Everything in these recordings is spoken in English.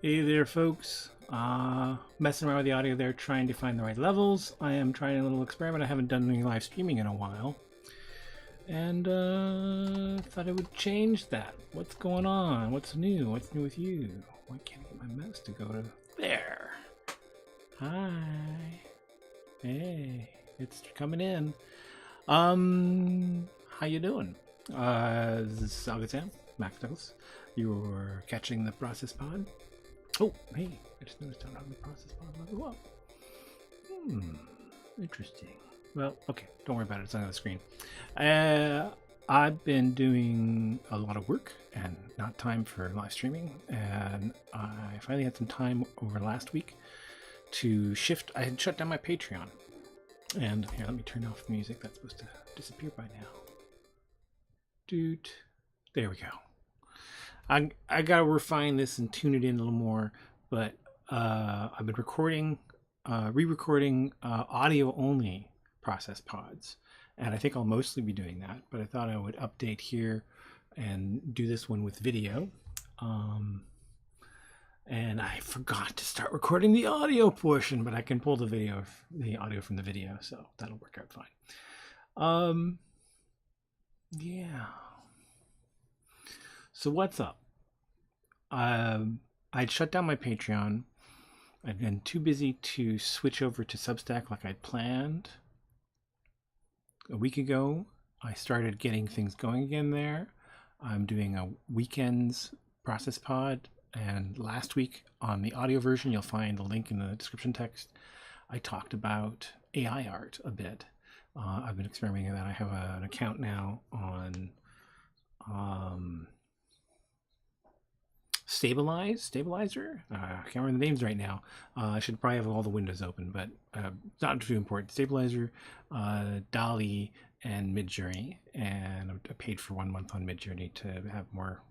Hey there, folks. Messing around with the audio there, trying to find the right levels. I am trying a little experiment. I haven't done any live streaming in a while. And thought I would change that. What's going on? What's new? What's new with you? Why can't I get my mouse to go to there? Hi. Hey, it's coming in. How you doing? This is Salgood Sam, Max Douglas. You're catching the Processpod. Oh, hey, I just noticed I don't have the Processpod level up. Interesting. Well, okay, don't worry about it. It's on the screen. I've been doing a lot of work and not time for live streaming, and I finally had some time over last week to shift. I had shut down my Patreon, and here, let me turn off the music. That's supposed to disappear by now. Dude, there we go. I gotta refine this and tune it in a little more, but I've been recording, re-recording audio only process pods, and I think I'll mostly be doing that, but I thought I would update here and do this one with video. And I forgot to start recording the audio portion, but I can pull the audio from the video, so that'll work out fine. Yeah. So what's up? I'd shut down my Patreon. I'd been too busy to switch over to Substack like I'd planned. A week ago, I started getting things going again there. I'm doing a weekends process pod, and last week on the audio version, you'll find the link in the description text. I talked about AI art a bit. I've been experimenting with that. I have an account now on Stabilizer. I can't remember the names right now. I should probably have all the windows open, but not too important. Stabilizer, DALL-E, and Midjourney, and I paid for 1 month on Midjourney to have more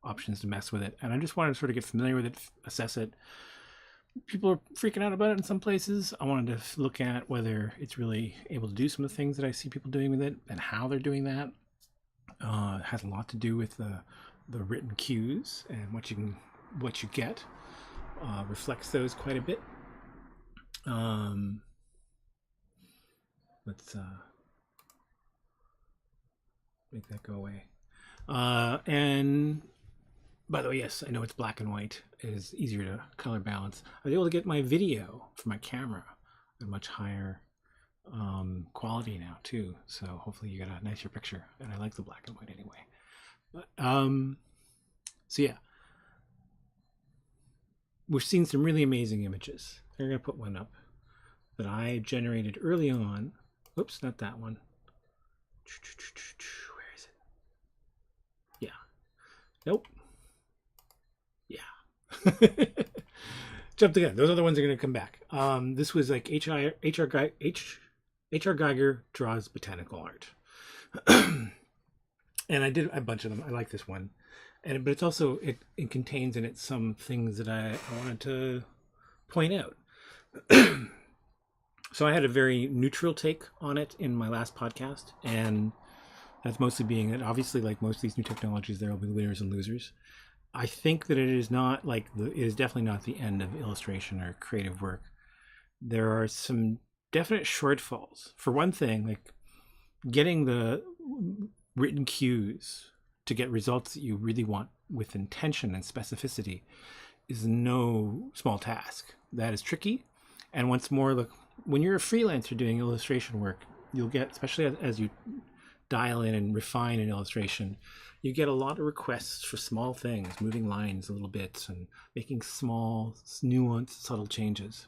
options to mess with it. And I just wanted to sort of get familiar with it, assess it. People are freaking out about it in some places. I wanted to look at whether it's really able to do some of the things that I see people doing with it and how they're doing that. It has a lot to do with the written cues, and what you get reflects those quite a bit. Let's make that go away. And by the way, yes, I know it's black and white. It is easier to color balance. I was able to get my video from my camera at a much higher quality now too, so hopefully you get a nicer picture, and I like the black and white anyway. But so yeah, we've seen some really amazing images. I'm gonna put one up that I generated early on. Oops, not that one. Where is it? Yeah. Nope. Yeah. Jumped again. Those other ones are gonna come back. This was like HR Geiger draws botanical art. And I did a bunch of them. I like this one, but it's also it contains in it some things that I wanted to point out. So I had a very neutral take on it in my last podcast, and that's mostly being that obviously, like most of these new technologies, there will be winners and losers. I think that it is not like it is definitely not the end of illustration or creative work. There are some definite shortfalls. For one thing, like getting the written cues to get results that you really want with intention and specificity is no small task. That is tricky. And once more, look, when you're a freelancer doing illustration work, you'll get, especially as you dial in and refine an illustration, you get a lot of requests for small things, moving lines a little bit and making small, nuanced, subtle changes.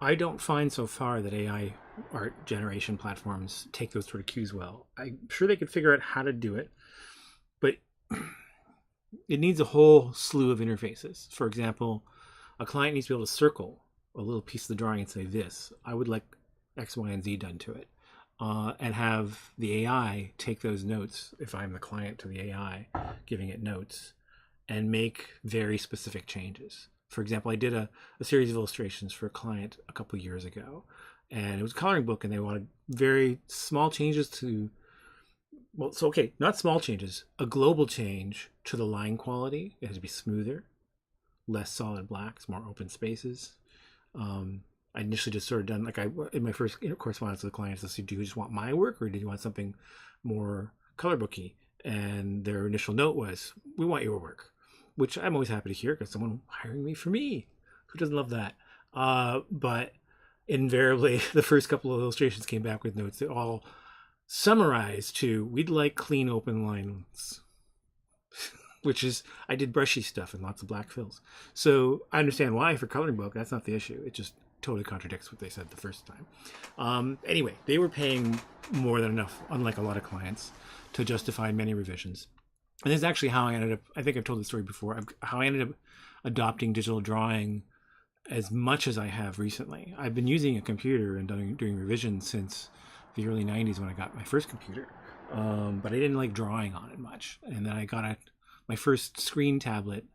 I don't find so far that AI art generation platforms take those sort of cues well. I'm sure they could figure out how to do it, but it needs a whole slew of interfaces. For example, a client needs to be able to circle a little piece of the drawing and say, this, I would like X, Y, and Z done to it. And have the AI take those notes, if I'm the client to the AI, giving it notes, and make very specific changes. For example, I did a series of illustrations for a client a couple of years ago, and it was a coloring book, and they wanted very small changes to, well, so okay, not small changes, a global change to the line quality. It has to be smoother. less solid blacks, more open spaces. I initially just sort of done like in my first correspondence with the clients, I said, do you just want my work or do you want something more color booky? And their initial note was, we want your work, which I'm always happy to hear because someone hiring me for me. Who doesn't love that? But invariably, the first couple of illustrations came back with notes that all summarized to, we'd like clean open lines, which is, I did brushy stuff and lots of black fills. So I understand why for coloring book, that's not the issue. It just totally contradicts what they said the first time. Anyway, they were paying more than enough, unlike a lot of clients, to justify many revisions. And this is actually how I ended up, I think I've told the story before, how I ended up adopting digital drawing as much as I have recently. I've been using a computer and doing revisions since the early 90s when I got my first computer. But I didn't like drawing on it much. And then I got my first screen tablet,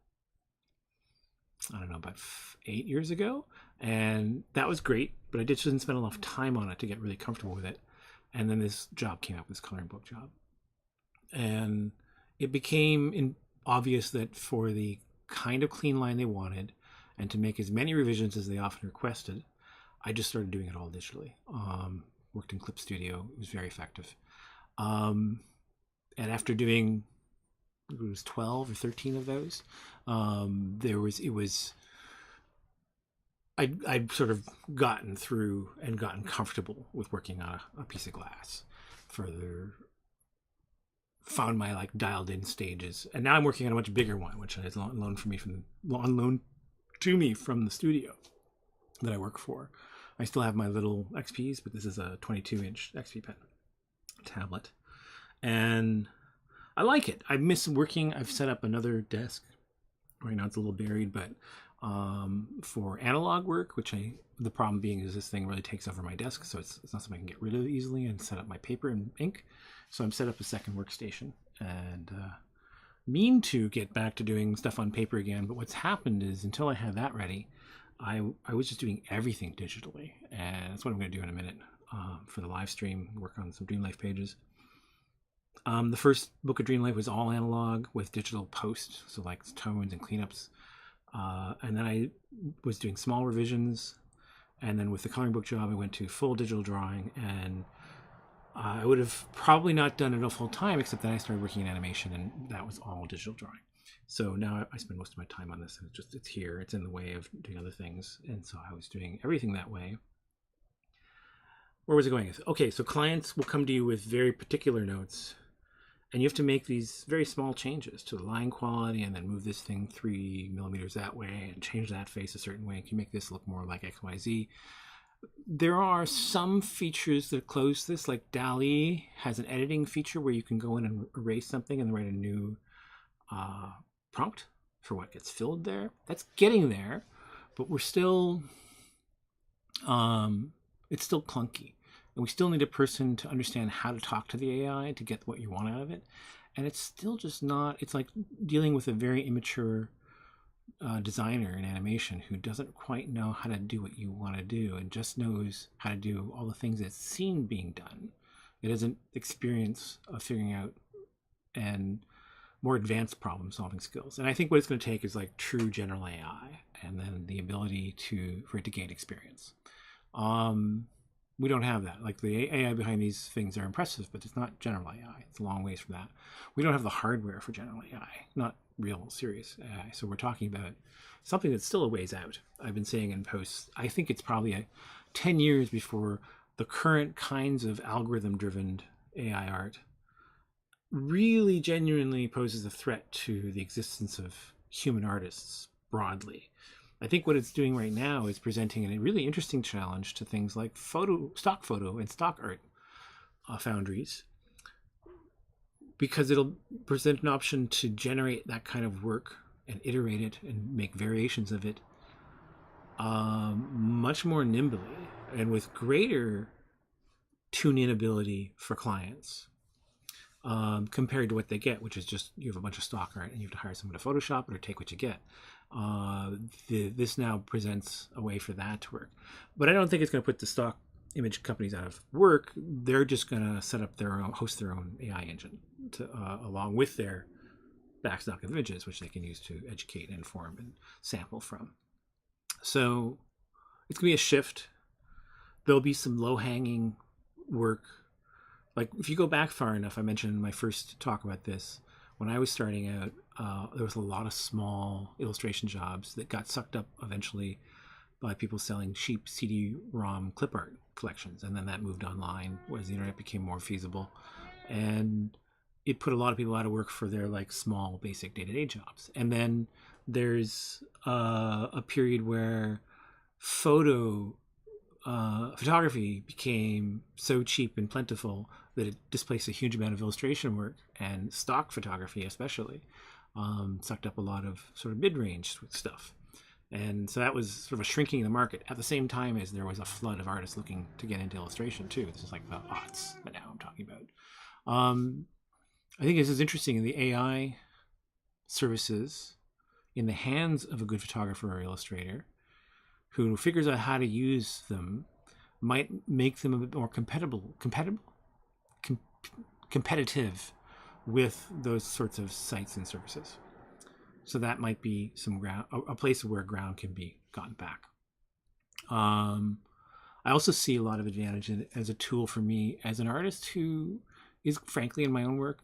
I don't know, about 8 years ago. And that was great, but I just didn't spend enough time on it to get really comfortable with it. And then this job came up, this coloring book job. And it became obvious that for the kind of clean line they wanted and to make as many revisions as they often requested, I just started doing it all digitally. Worked in Clip Studio. It was very effective. And after doing, it was 12 or 13 of those, I'd sort of gotten through and gotten comfortable with working on a piece of glass. Further found my like dialed in stages, and now I'm working on a much bigger one, which is on loan to me from the studio that I work for. I still have my little XPs, but this is a 22-inch XP pen tablet, and I like it. I miss working. I've set up another desk. Right now it's a little buried, but for analog work, the problem being is this thing really takes over my desk, so it's not something I can get rid of easily, and set up my paper and ink. So I'm set up a second workstation and mean to get back to doing stuff on paper again. But what's happened is until I had that ready, I was just doing everything digitally, and that's what I'm going to do in a minute for the live stream. Work on some Dream Life pages. The first book of Dream Life was all analog with digital post, so like tones and cleanups. And then I was doing small revisions, and then with the coloring book job, I went to full digital drawing, and I would have probably not done it a full time, except that I started working in animation, and that was all digital drawing. So now I spend most of my time on this, and it's here, it's in the way of doing other things, and so I was doing everything that way. Where was it going? Okay, so clients will come to you with very particular notes, and you have to make these very small changes to the line quality, and then move this thing 3 millimeters that way and change that face a certain way. Can you make this look more like XYZ? There are some features that close this, like DALL-E has an editing feature where you can go in and erase something and write a new prompt for what gets filled there. That's getting there, but we're still, it's still clunky. And we still need a person to understand how to talk to the AI to get what you want out of it. And it's still just not, it's like dealing with a very immature designer in animation who doesn't quite know how to do what you want to do and just knows how to do all the things that's seen being done. It hasn't experience of figuring out and more advanced problem solving skills. And I think what it's going to take is like true general AI and then the ability for it to gain experience. We don't have that. Like the AI behind these things are impressive, but it's not general AI. It's a long ways from that. We don't have the hardware for general AI, not real serious AI. So we're talking about something that's still a ways out. I've been saying in posts, I think it's probably 10 years before the current kinds of algorithm-driven AI art really genuinely poses a threat to the existence of human artists broadly. I think what it's doing right now is presenting a really interesting challenge to things like stock photo and stock art foundries, because it'll present an option to generate that kind of work and iterate it and make variations of it much more nimbly and with greater tune-in ability for clients compared to what they get, which is just you have a bunch of stock art and you have to hire someone to Photoshop it or take what you get. This now presents a way for that to work. But I don't think it's going to put the stock image companies out of work. They're just going to set up host their own AI engine along with their backstock of images, which they can use to educate, inform, and sample from. So it's going to be a shift. There'll be some low-hanging work. Like if you go back far enough, I mentioned in my first talk about this, when I was starting out, there was a lot of small illustration jobs that got sucked up eventually by people selling cheap CD-ROM clip art collections. And then that moved online as the internet became more feasible. And it put a lot of people out of work for their like small basic day-to-day jobs. And then there's a period where photography became so cheap and plentiful that it displaced a huge amount of illustration work, and stock photography especially sucked up a lot of sort of mid-range stuff. And so that was sort of a shrinking of the market at the same time as there was a flood of artists looking to get into illustration too. This is like the aughts that now I'm talking about. I think this is interesting in the AI services in the hands of a good photographer or illustrator who figures out how to use them might make them a bit more competitive with those sorts of sites and services. So that might be some ground, a place where ground can be gotten back. I also see a lot of advantage in it as a tool for me as an artist who is, frankly, in my own work,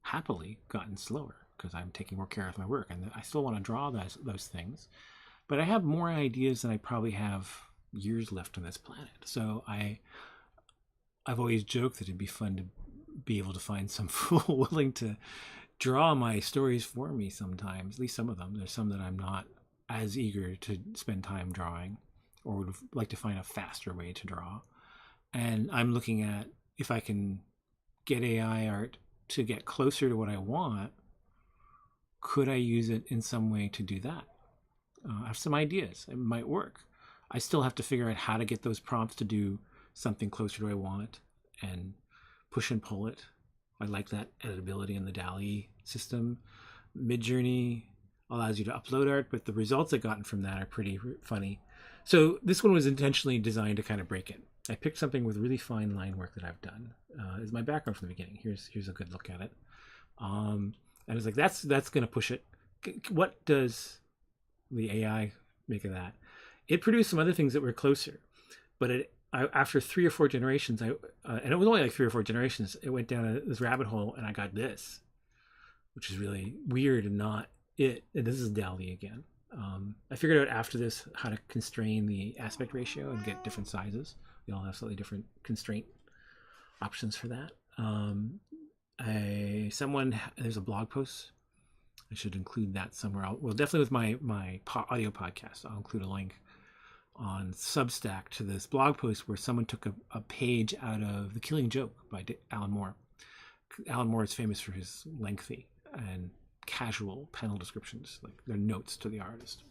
happily gotten slower because I'm taking more care of my work, and I still want to draw those things. But I have more ideas than I probably have years left on this planet. So I've always joked that it'd be fun to be able to find some fool willing to draw my stories for me sometimes, at least some of them. There's some that I'm not as eager to spend time drawing or would like to find a faster way to draw. And I'm looking at if I can get AI art to get closer to what I want, could I use it in some way to do that? I have some ideas. It might work. I still have to figure out how to get those prompts to do something closer to what I want and push and pull it. I like that editability in the DALL-E system. Midjourney allows you to upload art, but the results I've gotten from that are pretty funny. So this one was intentionally designed to kind of break it. I picked something with really fine line work that I've done. Is my background from the beginning. Here's a good look at it. And I was like, that's going to push it. What does the AI make of that? It produced some other things that were closer, but after 3 or 4 generations, and it was only like 3 or 4 generations, it went down this rabbit hole, and I got this, which is really weird and not it. And this is DALL-E again. I figured out after this how to constrain the aspect ratio and get different sizes. We all have slightly different constraint options for that. There's a blog post. I should include that somewhere else. Well, definitely with my audio podcast, I'll include a link on Substack to this blog post where someone took a page out of The Killing Joke by Alan Moore. Alan Moore is famous for his lengthy and casual panel descriptions, like they're notes to the artist.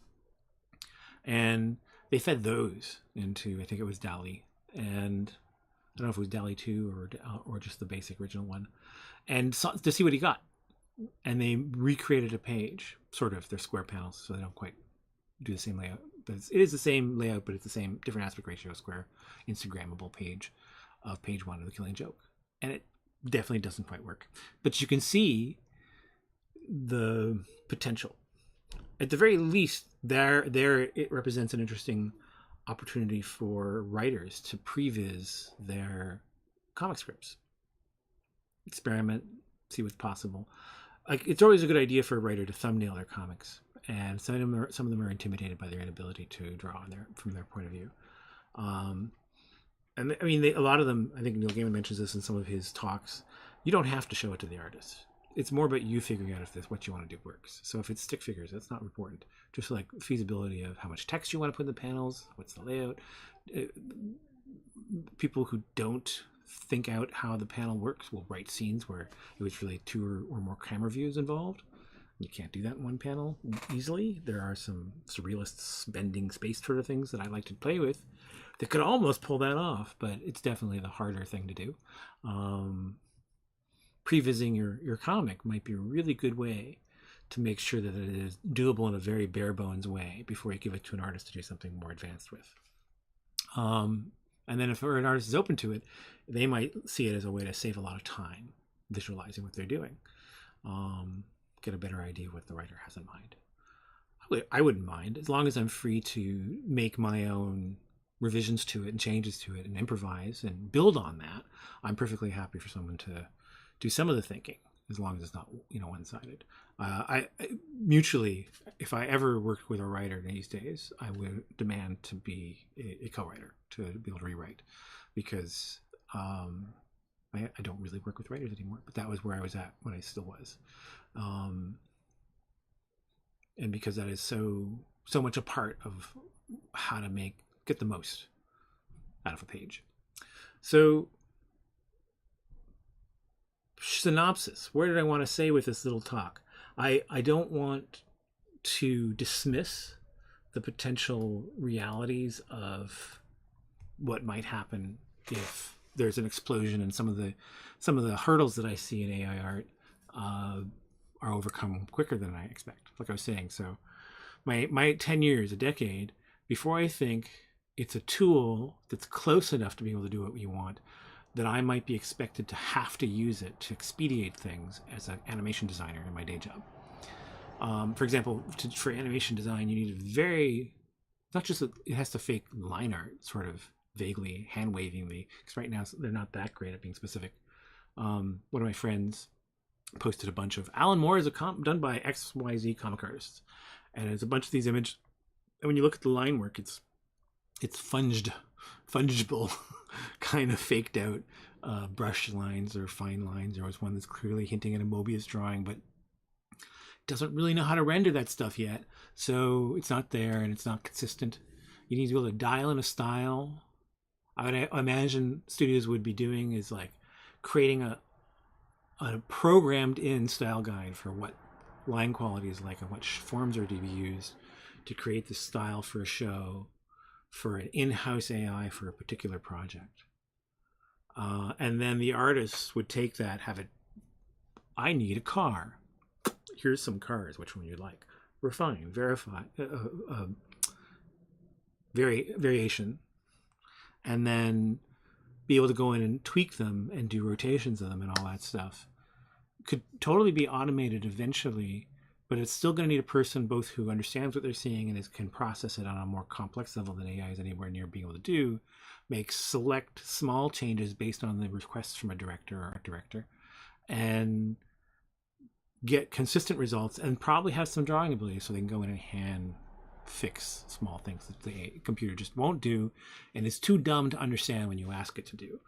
And they fed those into, I think it was DALL-E, and I don't know if it was DALL-E 2 or just the basic original one, and to see what he got. And they recreated a page, sort of. They're square panels, so they don't quite do the same layout. But it is the same layout, but it's the same different aspect ratio, square, Instagrammable page of page 1 of The Killing Joke. And it definitely doesn't quite work. But you can see the potential. At the very least, there it represents an interesting opportunity for writers to previs their comic scripts. Experiment, see what's possible. Like, it's always a good idea for a writer to thumbnail their comics, and some of them are intimidated by their inability to draw from their point of view. And I mean, a lot of them, I think Neil Gaiman mentions this in some of his talks, you don't have to show it to the artist. It's more about you figuring out if what you want to do works. So if it's stick figures, that's not important. Just like feasibility of how much text you want to put in the panels, what's the layout. People who don't think out how the panel works will write scenes where it was really 2 or more camera views involved. You can't do that in one panel easily. There are some surrealists bending space sort of things that I like to play with that could almost pull that off, but it's definitely the harder thing to do. Prevising your comic might be a really good way to make sure that it is doable in a very bare bones way before you give it to an artist to do something more advanced with. And then if an artist is open to it, they might see it as a way to save a lot of time visualizing what they're doing. get a better idea of what the writer has in mind. I wouldn't mind, as long as I'm free to make my own revisions to it and changes to it and improvise and build on that. I'm perfectly happy for someone to do some of the thinking, as long as it's not, one-sided. I mutually, if I ever worked with a writer these days, I would demand to be a co-writer, to be able to rewrite, because I don't really work with writers anymore, but that was where I was at when I still was. And because that is so much a part of how to get the most out of a page. So, synopsis. Where did I want to say with this little talk? I don't want to dismiss the potential realities of what might happen if there's an explosion, and some of the hurdles that I see in AI art are overcome quicker than I expect. Like I was saying, so my 10 years, a decade, before I think it's a tool that's close enough to be able to do what we want, that I might be expected to have to use it to expedite things as an animation designer in my day job. For example, for animation design, you need not just that it has to fake line art sort of vaguely, hand-wavingly, because right now they're not that great at being specific. One of my friends posted a bunch of Alan Moore is done by XYZ comic artists, and it's a bunch of these images, and when you look at the line work, it's fungible kind of faked out brush lines or fine lines. There was one that's clearly hinting at a Mobius drawing, but doesn't really know how to render that stuff yet, so it's not there and it's not consistent. You need to be able to dial in a style. I imagine studios would be doing is like creating a programmed in style guide for what line quality is like and what forms are to be used to create the style for a show, for an in-house AI for a particular project. And then the artists would take that, I need a car. Here's some cars, which one you like. Refine, verify, variation. And then be able to go in and tweak them and do rotations of them and all that stuff. Could totally be automated eventually, but it's still going to need a person both who understands what they're seeing and can process it on a more complex level than AI is anywhere near being able to do, make select small changes based on the requests from a director or art director, and get consistent results, and probably have some drawing ability so they can go in and hand fix small things that the computer just won't do and is too dumb to understand when you ask it to do.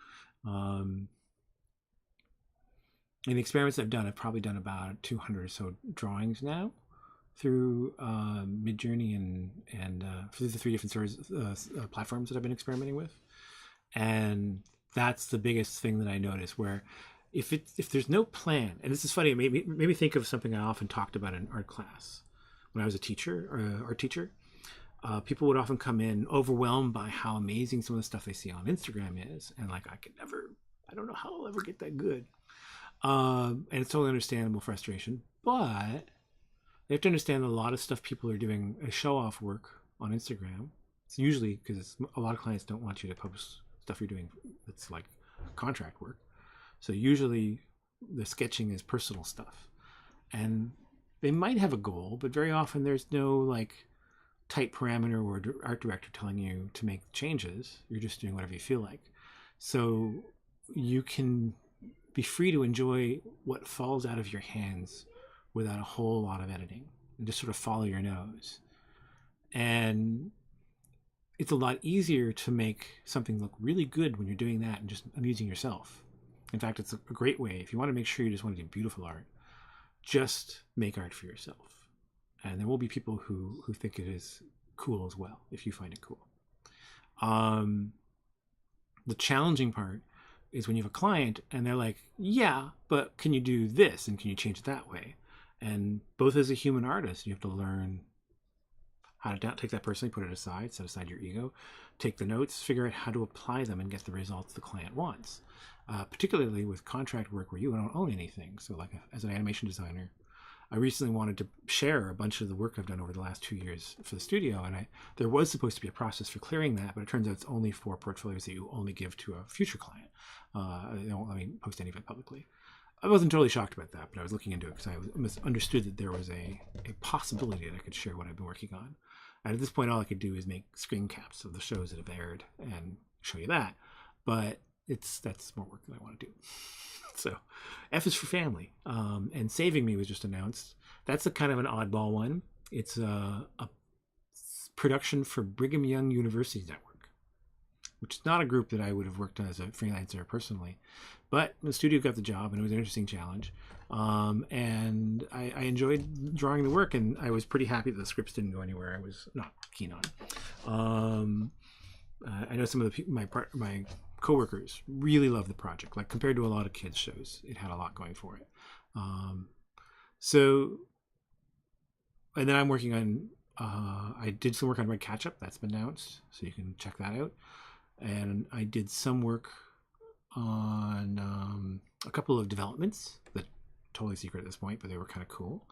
In the experiments I've done, I've probably done about 200 or so drawings now through Midjourney and through the 3 different platforms that I've been experimenting with. And that's the biggest thing that I notice, where if there's no plan, and this is funny, it made me think of something I often talked about in art class when I was a teacher, or art teacher. People would often come in overwhelmed by how amazing some of the stuff they see on Instagram is, and like, I don't know how I'll ever get that good. And it's totally understandable frustration, but they have to understand that a lot of stuff people are doing as show-off work on Instagram. It's usually because a lot of clients don't want you to post stuff you're doing that's like contract work. So usually the sketching is personal stuff, and they might have a goal, but very often there's no like tight parameter or art director telling you to make changes. You're just doing whatever you feel like. So you can be free to enjoy what falls out of your hands without a whole lot of editing, and just sort of follow your nose. And it's a lot easier to make something look really good when you're doing that and just amusing yourself. In fact, it's a great way. If you want to make sure you just want to do beautiful art, just make art for yourself. And there will be people who think it is cool as well, if you find it cool. The challenging part is when you have a client and they're like, yeah, but can you do this? And can you change it that way? And both as a human artist, you have to learn how to take that personally, put it aside, set aside your ego, take the notes, figure out how to apply them and get the results the client wants. Particularly with contract work where you don't own anything. So like as an animation designer, I recently wanted to share a bunch of the work I've done over the last 2 years for the studio, and there was supposed to be a process for clearing that, but it turns out it's only for portfolios that you only give to a future client. They don't let me post any of it publicly. I wasn't totally shocked about that, but I was looking into it because I understood that there was a possibility that I could share what I've been working on. And at this point, all I could do is make screen caps of the shows that have aired and show you that. But that's more work than I want to do. So F is for family. And Saving Me was just announced. That's a kind of an oddball one. It's a production for Brigham Young University Network, which is not a group that I would have worked on as a freelancer personally. But the studio got the job, and it was an interesting challenge. And I enjoyed drawing the work, and I was pretty happy that the scripts didn't go anywhere I was not keen on. I know some of my coworkers really love the project. Like, compared to a lot of kids shows, it had a lot going for it. And then I'm working on. I did some work on Red Catch Up. That's been announced, so you can check that out. And I did some work on a couple of developments that totally secret at this point, but they were kind of cool.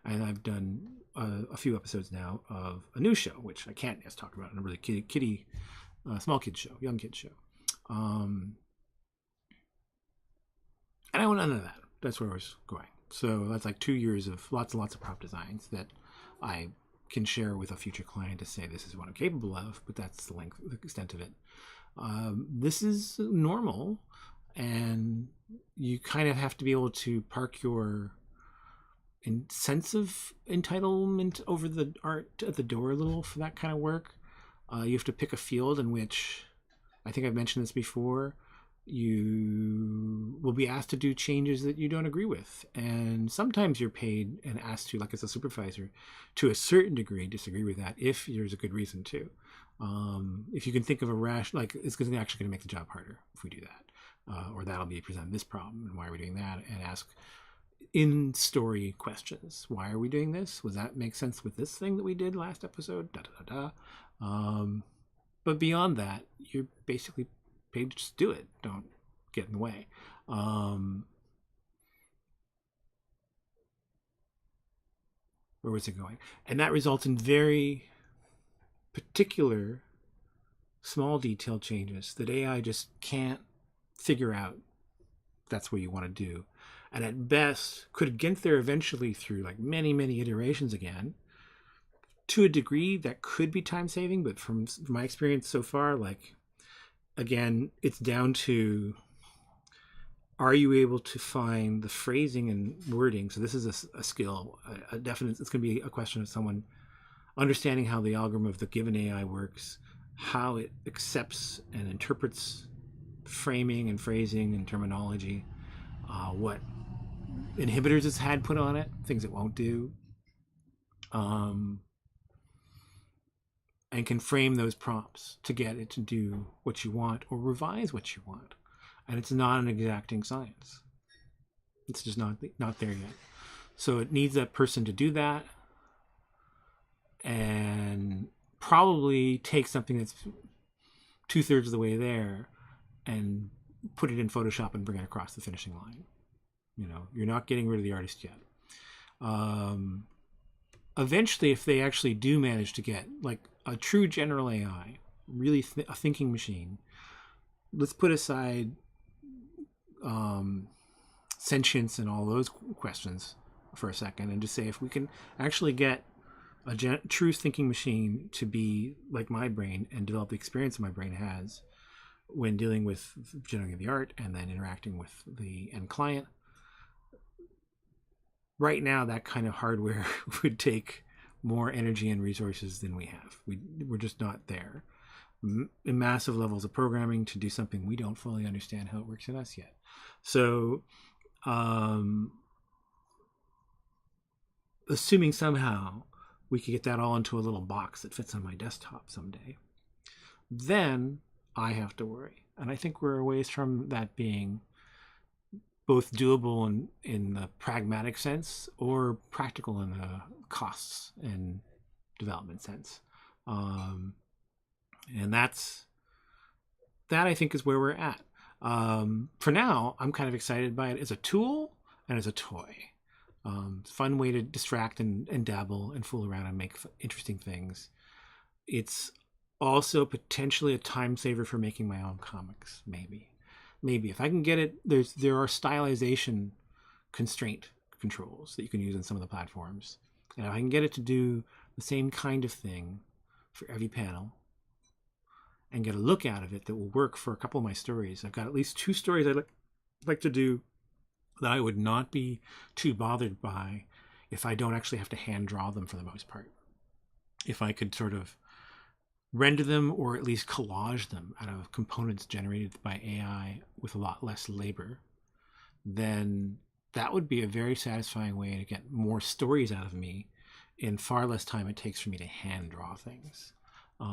And I've done a few episodes now of a new show, which I can't just talk about, in a really small kids show, young kids show. And I went under that. That's where I was going. So that's like 2 years of lots and lots of prop designs that I can share with a future client to say, this is what I'm capable of, but that's the extent of it. This is normal, and you kind of have to be able to park your sense of entitlement over the art at the door a little for that kind of work. You have to pick a field in which, I think I've mentioned this before, you will be asked to do changes that you don't agree with. And sometimes you're paid and asked to, like as a supervisor, to a certain degree disagree with that if there's a good reason to. If you can think of a like, it's actually going to make the job harder if we do that. Or that'll be present this problem, and why are we doing that? And ask in-story questions. Why are we doing this? Was that make sense with this thing that we did last episode? But beyond that, you're basically paid to just do it. Don't get in the way. Where was it going? And that results in very particular small detail changes that AI just can't figure out that's what you want to do. And at best could get there eventually through like many, many iterations again. To a degree that could be time saving, but from my experience so far, like, again, it's down to, are you able to find the phrasing and wording? So this is a skill, a definite, it's going to be a question of someone understanding how the algorithm of the given AI works, how it accepts and interprets framing and phrasing and terminology, what inhibitors it's had put on it, things it won't do, and can frame those prompts to get it to do what you want or revise what you want. And it's not an exacting science. It's just not there yet. So it needs that person to do that, and probably take something that's 2/3 of the way there and put it in Photoshop and bring it across the finishing line. You know, you're not getting rid of the artist yet. Eventually, if they actually do manage to get like a true general AI, really a thinking machine, let's put aside sentience and all those questions for a second and just say, if we can actually get a true thinking machine to be like my brain and develop the experience my brain has when dealing with generating the art and then interacting with the end client, right now that kind of hardware would take more energy and resources than we have. We're just not there. Massive levels of programming to do something we don't fully understand how it works in us yet. So assuming somehow we could get that all into a little box that fits on my desktop someday, then I have to worry. And I think we're a ways from that being both doable in the pragmatic sense or practical in the costs and development sense. And that I think is where we're at. For now, I'm kind of excited by it as a tool and as a toy. It's a fun way to distract and dabble and fool around and make interesting things. It's also potentially a time saver for making my own comics, maybe if I can get it. There are stylization constraint controls that you can use on some of the platforms. And if I can get it to do the same kind of thing for every panel and get a look out of it that will work for a couple of my stories. I've got at least 2 stories I'd like to do that I would not be too bothered by if I don't actually have to hand draw them for the most part. If I could sort of render them or at least collage them out of components generated by AI with a lot less labor, then that would be a very satisfying way to get more stories out of me in far less time it takes for me to hand draw things.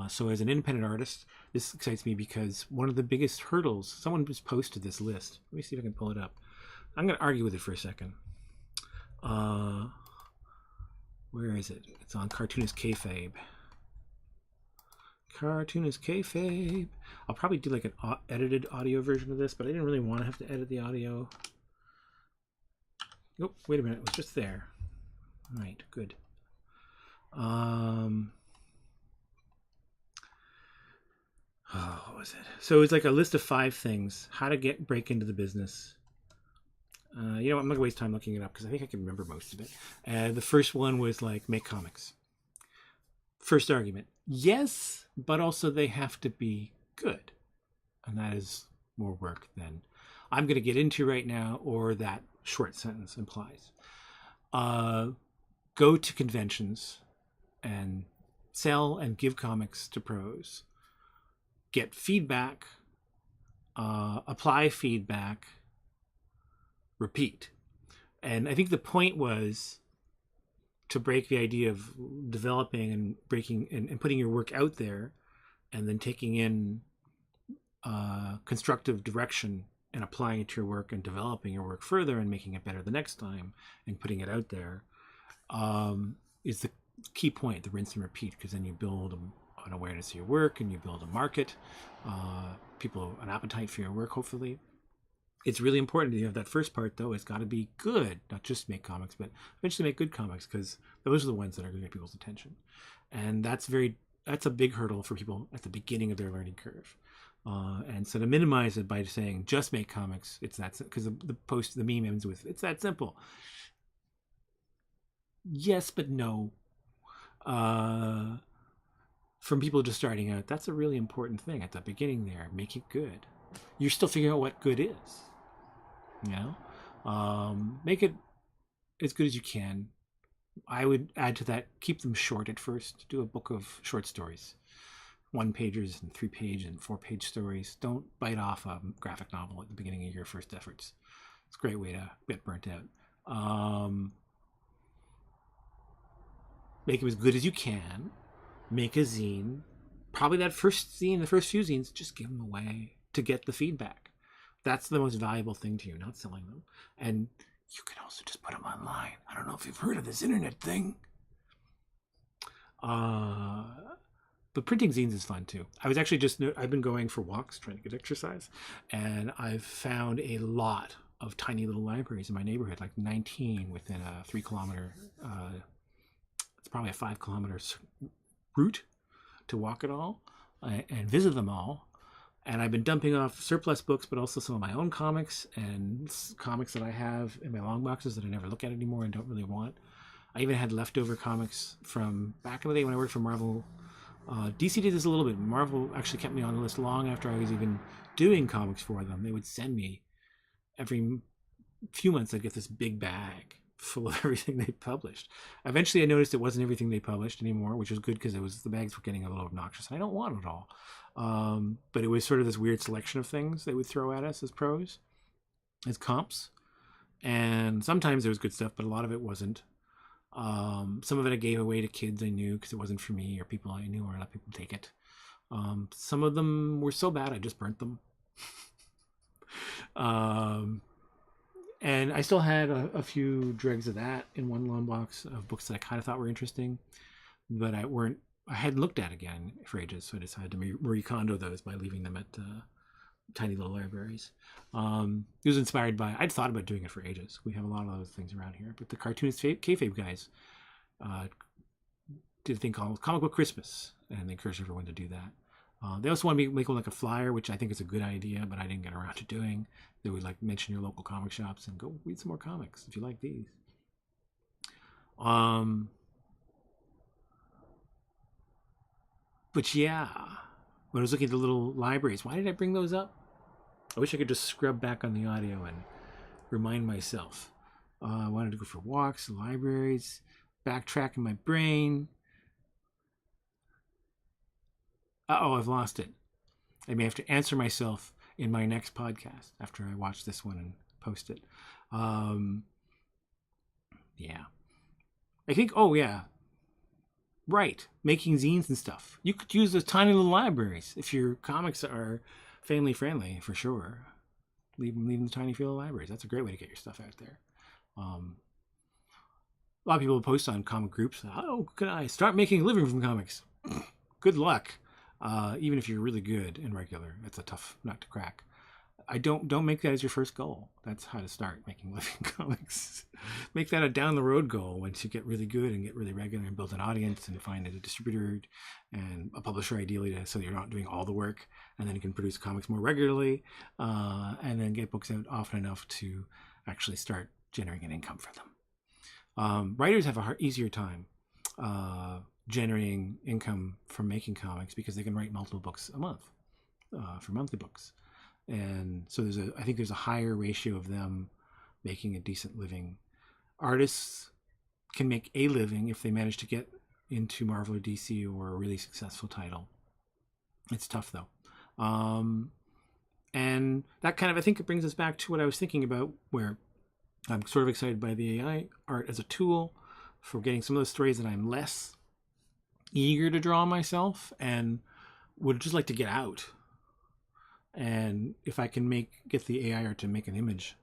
So as an independent artist, this excites me because one of the biggest hurdles, someone just posted this list. Let me see if I can pull it up. I'm going to argue with it for a second. Where is it? It's on Cartoonist Kayfabe. Cartoonist Kayfabe. I'll probably do like an edited audio version of this, but I didn't really want to have to edit the audio. Oh, wait a minute. It was just there. All right, good. What was it? So it's like a list of 5 things. How to break into the business. You know what? I'm not going to waste time looking it up because I think I can remember most of it. The first one was like, make comics. First argument. Yes, but also they have to be good. And that is more work than I'm going to get into right now or that short sentence implies. Go to conventions and sell and give comics to pros. Get feedback. Apply feedback. Repeat. And I think the point was to break the idea of developing and breaking and putting your work out there and then taking in constructive direction and applying it to your work and developing your work further and making it better the next time and putting it out there is the key point, the rinse and repeat, because then you build an awareness of your work and you build a market, people, an appetite for your work, hopefully. It's really important to have that first part, though. It's got to be good, not just make comics, but eventually make good comics, because those are the ones that are going to get people's attention. And that's a big hurdle for people at the beginning of their learning curve. And so to minimize it by saying just make comics, it's that, because the meme ends with it's that simple. Yes, but no. From people just starting out, that's a really important thing at the beginning there. Make it good. You're still figuring out what good is. You know, make it as good as you can. I would add to that, keep them short at first. Do a book of short stories, 1-pagers and 3-page and 4-page stories. Don't bite off a graphic novel at the beginning of your first efforts. It's a great way to get burnt out. Make them as good as you can. Make a zine. Probably that first zine, the first few zines, just give them away to get the feedback. That's the most valuable thing to you, not selling them. And you can also just put them online. I don't know if you've heard of this internet thing. But printing zines is fun too. I was actually I've been going for walks, trying to get exercise, and I've found a lot of tiny little libraries in my neighborhood, like 19 within a 3-kilometer, it's probably a 5-kilometer route to walk it all and visit them all. And I've been dumping off surplus books, but also some of my own comics and comics that I have in my long boxes that I never look at anymore and don't really want. I even had leftover comics from back in the day when I worked for Marvel. DC did this a little bit. Marvel actually kept me on the list long after I was even doing comics for them. They would send me every few months. I'd get this big bag full of everything they published. Eventually I noticed it wasn't everything they published anymore, which was good because the bags were getting a little obnoxious. I don't want it all. But it was sort of this weird selection of things they would throw at us as pros, as comps. And sometimes there was good stuff, but a lot of it wasn't. Some of it I gave away to kids I knew because it wasn't for me, or people I knew, or I let people take it. Some of them were so bad I just burnt them. And I still had a few dregs of that in one long box of books that I kind of thought were interesting, but I hadn't looked at again for ages, so I decided to Marie Kondo those by leaving them at tiny little libraries. It was inspired by, I'd thought about doing it for ages. We have a lot of those things around here, but the Cartoonist Kayfabe guys did a thing called Comic Book Christmas, and they encourage everyone to do that. They also want to make like a flyer, which I think is a good idea, but I didn't get around to doing. They would like mention your local comic shops and go read some more comics if you like these. But yeah, when I was looking at the little libraries, why did I bring those up? I wish I could just scrub back on the audio and remind myself. I wanted to go for walks, libraries, backtrack in my brain. Uh-oh, I've lost it. I may have to answer myself in my next podcast after I watch this one and post it. Yeah. I think, oh yeah. Right. Making zines and stuff. You could use those tiny little libraries if your comics are family friendly, for sure. Leave them the tiny little libraries. That's a great way to get your stuff out there. A lot of people post on comic groups. How can I start making a living from comics? Good luck. Even if you're really good and regular, that's a tough nut to crack. Don't make that as your first goal. That's how to start making a living comics. Make that a down the road goal once you get really good and get really regular and build an audience and find a distributor and a publisher ideally so you're not doing all the work, and then you can produce comics more regularly and then get books out often enough to actually start generating an income for them. Writers have a easier time generating income from making comics because they can write multiple books a month for monthly books. And so I think there's a higher ratio of them making a decent living. Artists can make a living if they manage to get into Marvel or DC or a really successful title. It's tough though. And that kind of, I think it brings us back to what I was thinking about, where I'm sort of excited by the AI art as a tool for getting some of those stories that I'm less eager to draw myself and would just like to get out. And if I can get the AI art to make an image,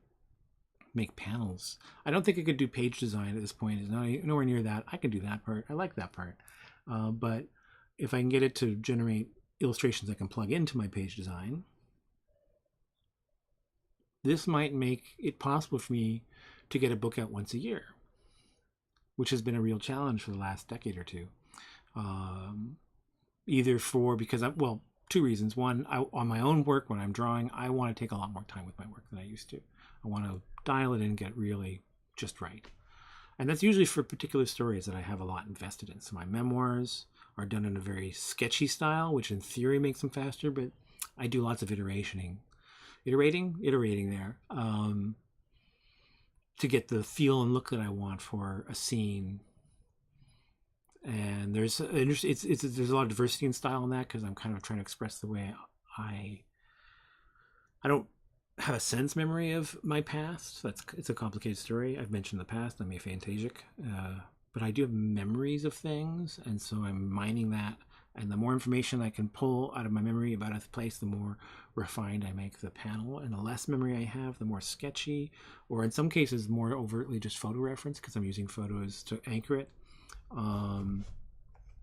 make panels. I don't think I could do page design at this point. It's nowhere near that. I can do that part. I like that part. But if I can get it to generate illustrations I can plug into my page design, this might make it possible for me to get a book out once a year, which has been a real challenge for the last decade or two. Two reasons. One, on my own work, when I'm drawing, I want to take a lot more time with my work than I used to. I want to dial it in and get really just right. And that's usually for particular stories that I have a lot invested in. So my memoirs are done in a very sketchy style, which in theory makes them faster, but I do lots of iterating there to get the feel and look that I want for a scene. And there's a lot of diversity in style in that because I'm kind of trying to express the way I don't have a sense memory of my past. It's a complicated story. I've mentioned in the past I'm aphantasic, but I do have memories of things, and so I'm mining that. And the more information I can pull out of my memory about a place, the more refined I make the panel. And the less memory I have, the more sketchy, or in some cases more overtly just photo reference because I'm using photos to anchor it.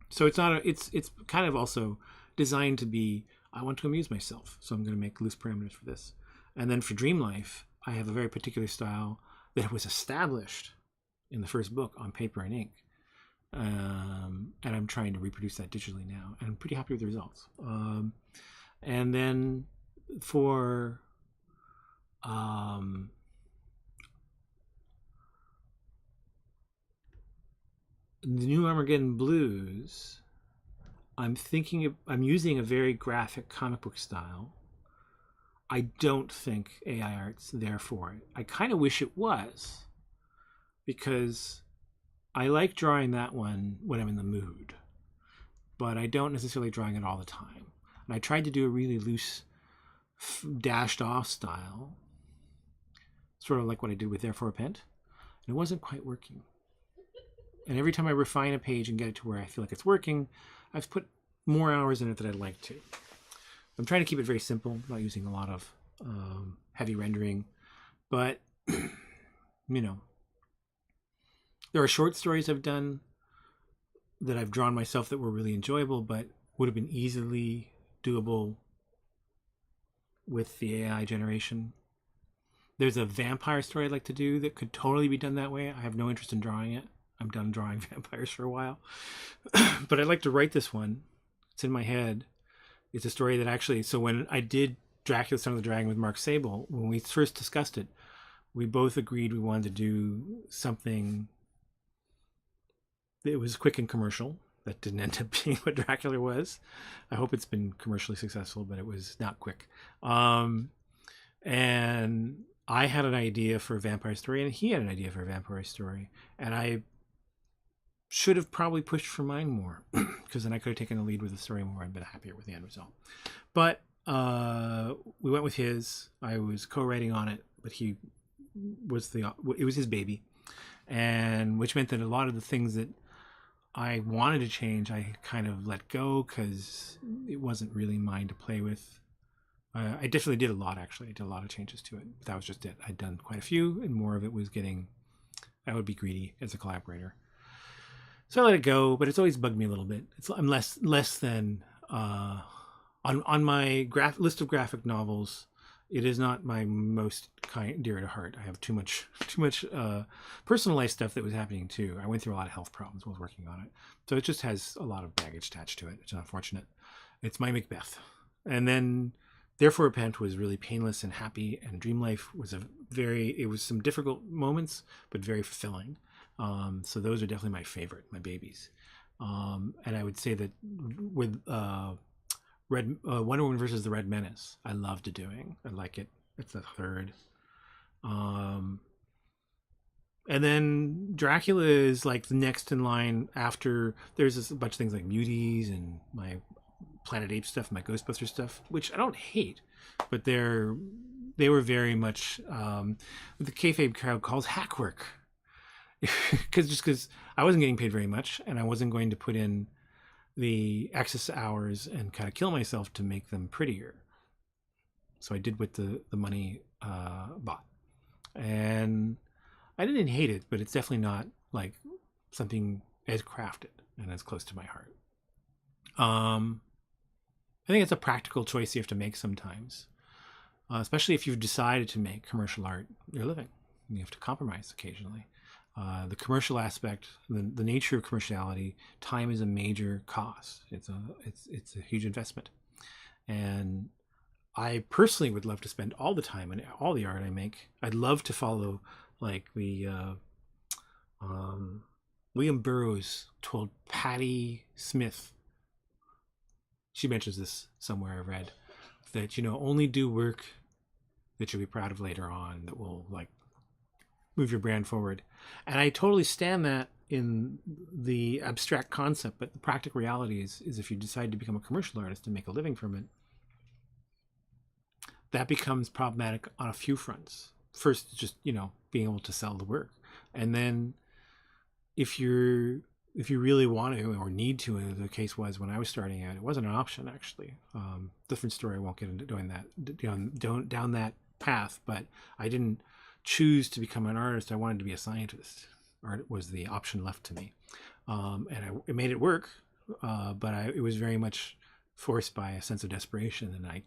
So it's kind of also designed to be, I want to amuse myself, so I'm going to make loose parameters for this. And then for Dream Life, I have a very particular style that was established in the first book on paper and ink. And I'm trying to reproduce that digitally now, and I'm pretty happy with the results. And then for the New Armageddon Blues, I'm using a very graphic comic book style. I don't think AI art's there for it. I kind of wish it was, because I like drawing that one when I'm in the mood, but I don't necessarily drawing it all the time. And I tried to do a really loose, dashed off style, sort of like what I did with Therefore Repent, and it wasn't quite working. And every time I refine a page and get it to where I feel like it's working, I've put more hours in it than I'd like to. I'm trying to keep it very simple, not using a lot of heavy rendering. But, there are short stories I've done that I've drawn myself that were really enjoyable, but would have been easily doable with the AI generation. There's a vampire story I'd like to do that could totally be done that way. I have no interest in drawing it. I'm done drawing vampires for a while. But I'd like to write this one. It's in my head. It's a story that actually, so when I did Dracula Son of the Dragon with Mark Sable, when we first discussed it, we both agreed we wanted to do something that was quick and commercial. That didn't end up being what Dracula was. I hope it's been commercially successful, but it was not quick. And I had an idea for a vampire story, and he had an idea for a vampire story. And I should have probably pushed for mine more, because then I could have taken the lead with the story more and been happier with the end result. But we went with his. I was co-writing on it, but it was his baby, and which meant that a lot of the things that I wanted to change, I kind of let go because it wasn't really mine to play with. I definitely did a lot, actually. I did a lot of changes to it. But that was just it. I'd done quite a few, and more of it was I would be greedy as a collaborator. So I let it go, but it's always bugged me a little bit. I'm less than, on my list of graphic novels, it is not my most dear to heart. I have too much personal life stuff that was happening too. I went through a lot of health problems while working on it, so it just has a lot of baggage attached to it. It's unfortunate. It's my Macbeth, and then Therefore Repent was really painless and happy, and Dream Life was it was some difficult moments, but very fulfilling. So those are definitely my favorite, my babies. And I would say that with Wonder Woman versus the Red Menace, I loved doing. I like it. It's the third. And then Dracula is like the next in line after. There's a bunch of things like Muties and my Planet Ape stuff, my Ghostbusters stuff, which I don't hate, but they were very much what the kayfabe crowd calls hack work. Because I wasn't getting paid very much, and I wasn't going to put in the excess hours and kind of kill myself to make them prettier. So I did what the money bought, and I didn't hate it, but it's definitely not like something as crafted and as close to my heart. I think it's a practical choice you have to make sometimes, especially if you've decided to make commercial art your living. You have to compromise occasionally. The commercial aspect, the nature of commerciality, time is a major cost. It's a huge investment, and I personally would love to spend all the time on all the art I make. I'd love to follow like the William Burroughs told Patti Smith. She mentions this somewhere I read, that only do work that you'll be proud of later on, that will like move your brand forward. And I totally stand that in the abstract concept, but the practical reality is if you decide to become a commercial artist and make a living from it, that becomes problematic on a few fronts. First, just being able to sell the work, and then if you really want to or need to, as the case was when I was starting out, it wasn't an option actually. Different story. I won't get into doing that down that path, but I didn't choose to become an artist. I wanted to be a scientist. Art was the option left to me, and it made it work, but it was very much forced by a sense of desperation, and I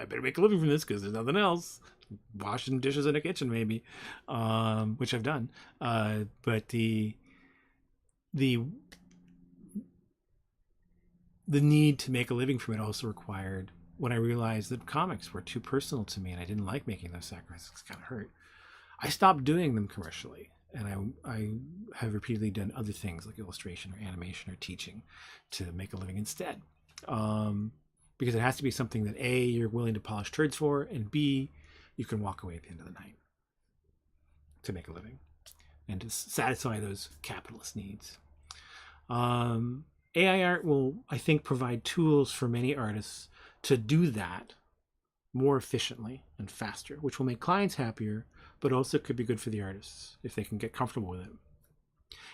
better make a living from this because there's nothing else. Washing dishes in a kitchen maybe, which I've done, but the need to make a living from it also required, when I realized that comics were too personal to me and I didn't like making those sacrifices, it kind of hurt, I stopped doing them commercially, and I have repeatedly done other things like illustration or animation or teaching to make a living instead, because it has to be something that A, you're willing to polish turds for, and B, you can walk away at the end of the night to make a living and to satisfy those capitalist needs. AI art will, I think, provide tools for many artists to do that more efficiently and faster, which will make clients happier, but also could be good for the artists if they can get comfortable with it.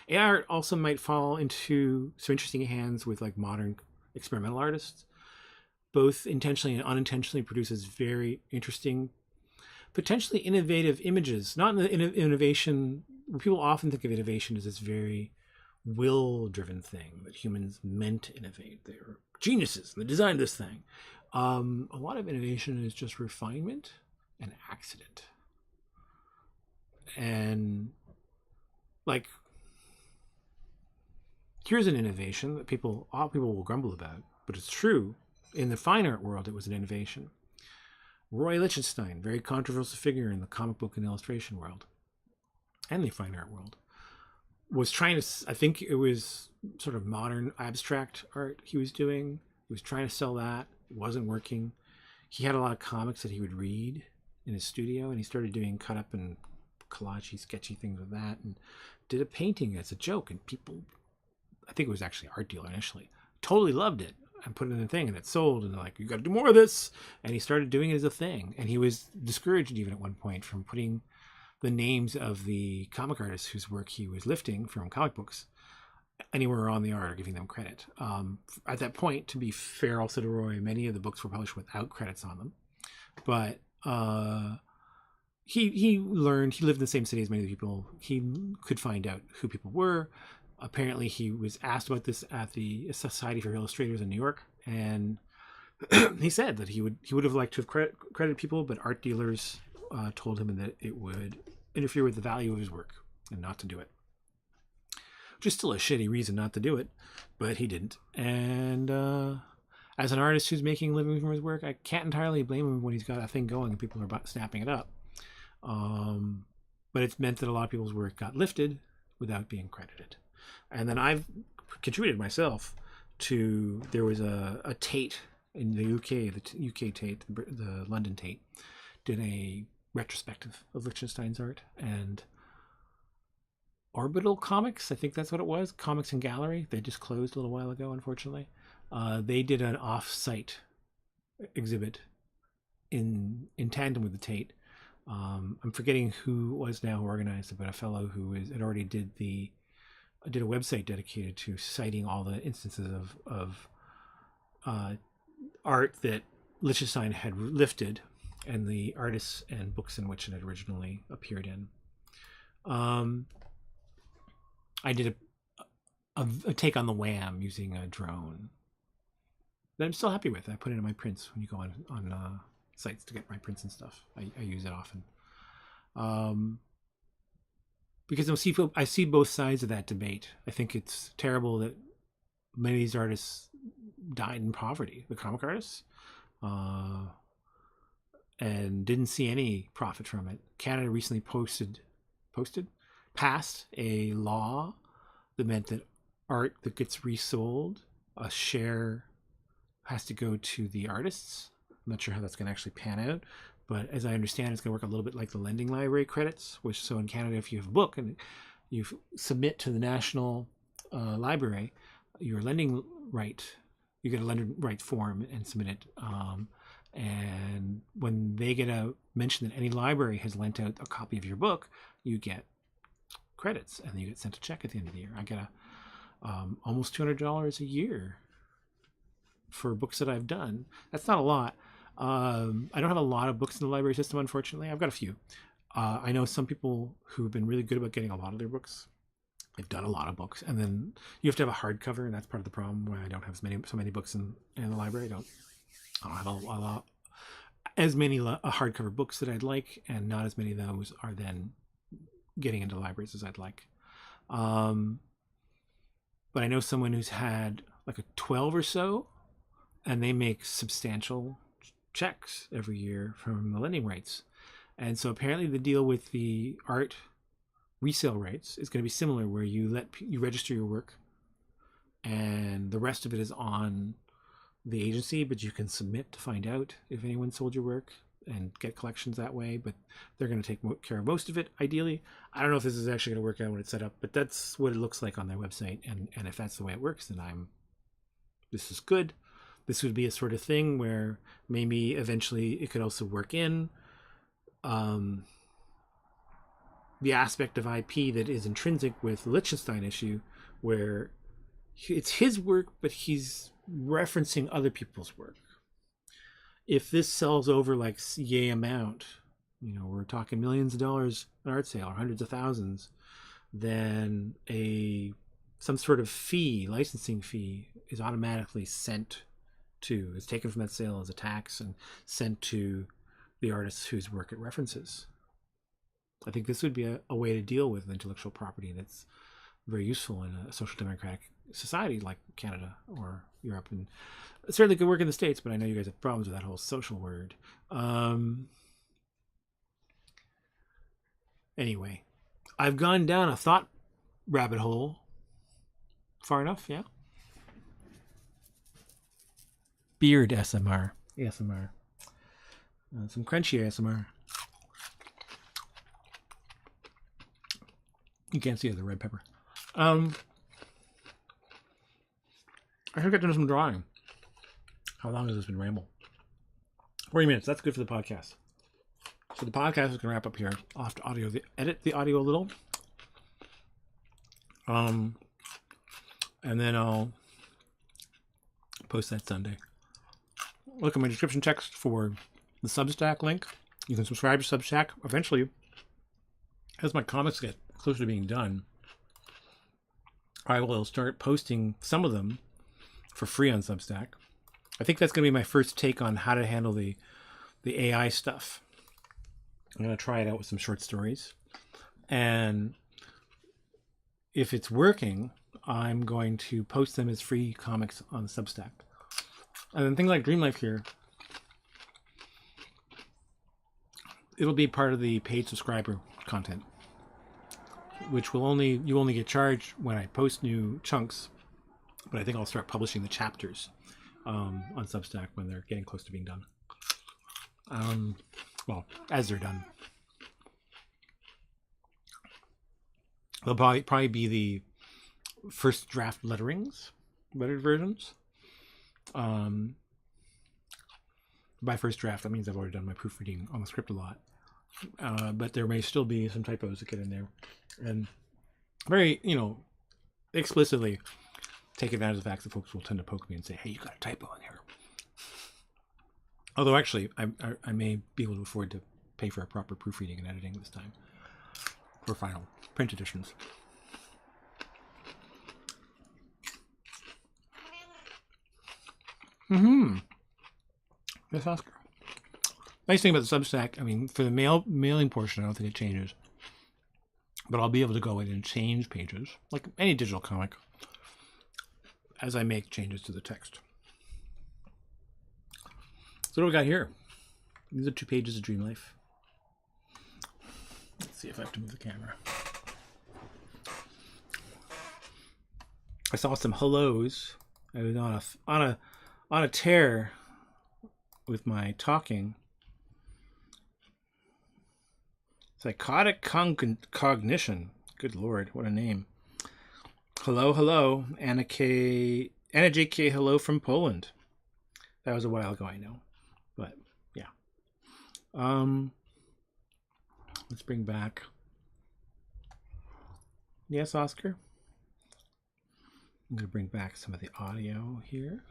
AI art also might fall into some interesting hands with like modern experimental artists, both intentionally and unintentionally produces very interesting, potentially innovative images. Not in the innovation, people often think of innovation as this very will-driven thing, that humans meant to innovate. They're geniuses and they designed this thing. A lot of innovation is just refinement and accident. And like, here's an innovation that a lot of people will grumble about, but it's true. In the fine art world, it was an innovation. Roy Lichtenstein, very controversial figure in the comic book and illustration world and the fine art world, was trying to, I think it was sort of modern abstract art he was doing. He was trying to sell that. It wasn't working. He had a lot of comics that he would read in his studio, and he started doing cut up and collagey, sketchy things with that, and did a painting as a joke. And people, I think it was actually Art Dealer initially, totally loved it and put it in a thing, and it sold. And they're like, you got to do more of this. And he started doing it as a thing. And he was discouraged even at one point from putting the names of the comic artists whose work he was lifting from comic books anywhere on the art or giving them credit. At that point, to be fair also to Roy, many of the books were published without credits on them. But he learned, he lived in the same city as many people. He could find out who people were. Apparently he was asked about this at the Society for Illustrators in New York, and he said that he would have liked to have credited people, but art dealers told him that it would interfere with the value of his work and not to do it. Which is still a shitty reason not to do it, but he didn't. And as an artist who's making a living from his work, I can't entirely blame him when he's got a thing going and people are snapping it up. But it's meant that a lot of people's work got lifted without being credited. And then I've contributed myself to, there was a Tate in the UK, the UK Tate, the London Tate, did a retrospective of Lichtenstein's art, and Orbital Comics, I think that's what it was, Comics and Gallery, they just closed a little while ago, unfortunately. They did an off-site exhibit in tandem with the Tate. I'm forgetting who was now organized it, but a fellow who had already did a website dedicated to citing all the instances of art that Lichtenstein had lifted and the artists and books in which it had originally appeared in. I did a take on the Wham using a drone that I'm still happy with. I put it in my prints when you go on sites to get my prints and stuff. I use it often. Because I see both sides of that debate. I think it's terrible that many of these artists died in poverty, the comic artists, and didn't see any profit from it. Canada recently passed a law that meant that art that gets resold, a share has to go to the artists. I'm not sure how that's going to actually pan out, but as I understand, it's going to work a little bit like the lending library credits, which, so in Canada, if you have a book and you submit to the National Library your lending right, you get a lending right form and submit it. And when they get a mention that any library has lent out a copy of your book, you get credits, and then you get sent a check at the end of the year. I get almost $200 a year for books that I've done. That's not a lot. I don't have a lot of books in the library system, unfortunately. I've got a few. I know some people who've been really good about getting a lot of their books. They've done a lot of books, and then you have to have a hardcover, and that's part of the problem why I don't have so many books in the library. I don't have as many hardcover books that I'd like, and not as many of those are then getting into libraries as I'd like. But I know someone who's had like a 12 or so, and they make substantial checks every year from the lending rights. And so apparently the deal with the art resale rights is going to be similar, where you register your work and the rest of it is on the agency, but you can submit to find out if anyone sold your work and get collections that way, but they're going to take care of most of it, ideally. I don't know if this is actually going to work out when it's set up, but that's what it looks like on their website. And if that's the way it works, then this is good. This would be a sort of thing where maybe eventually it could also work in the aspect of IP that is intrinsic with the Lichtenstein issue, where it's his work, but he's referencing other people's work. If this sells over like yay amount, we're talking millions of dollars an art sale or hundreds of thousands, then some sort of fee, licensing fee, is automatically it's taken from that sale as a tax and sent to the artists whose work it references. I think this would be a way to deal with intellectual property that's very useful in a social democratic society like Canada or Europe, and it certainly could work in the States, but I know you guys have problems with that whole social word. Anyway, I've gone down a thought rabbit hole far enough, yeah? Beard ASMR. ASMR. Some crunchy ASMR. You can't see the red pepper. I should get to do some drawing. How long has this been ramble? 40 minutes. That's good for the podcast. So the podcast is going to wrap up here. I'll have to edit the audio a little. And then I'll post that Sunday. Look at my description text for the Substack link. You can subscribe to Substack. Eventually, as my comics get closer to being done, I will start posting some of them for free on Substack. I think that's going to be my first take on how to handle the AI stuff. I'm going to try it out with some short stories. And if it's working, I'm going to post them as free comics on Substack. And then things like Dream Life here, it'll be part of the paid subscriber content, which you only get charged when I post new chunks. But I think I'll start publishing the chapters on Substack when they're getting close to being done. Well, as they're done. They'll probably be the first draft lettered versions. By first draft, that means I've already done my proofreading on the script a lot. But there may still be some typos that get in there. And very, explicitly take advantage of the fact that folks will tend to poke me and say, hey, you got a typo in here. Although actually, I may be able to afford to pay for a proper proofreading and editing this time for final print editions. Yes, Oscar. Nice thing about the Substack, I mean, for the mailing portion, I don't think it changes. But I'll be able to go in and change pages, like any digital comic, as I make changes to the text. So what do we got here? These are 2 pages of Dream Life. Let's see if I have to move the camera. I saw some hellos. I was on a tear with my talking. Psychotic cognition. Good Lord, what a name. Hello. Anna JK, hello from Poland. That was a while ago, I know. But, yeah. Let's bring back... Yes, Oscar? I'm going to bring back some of the audio here.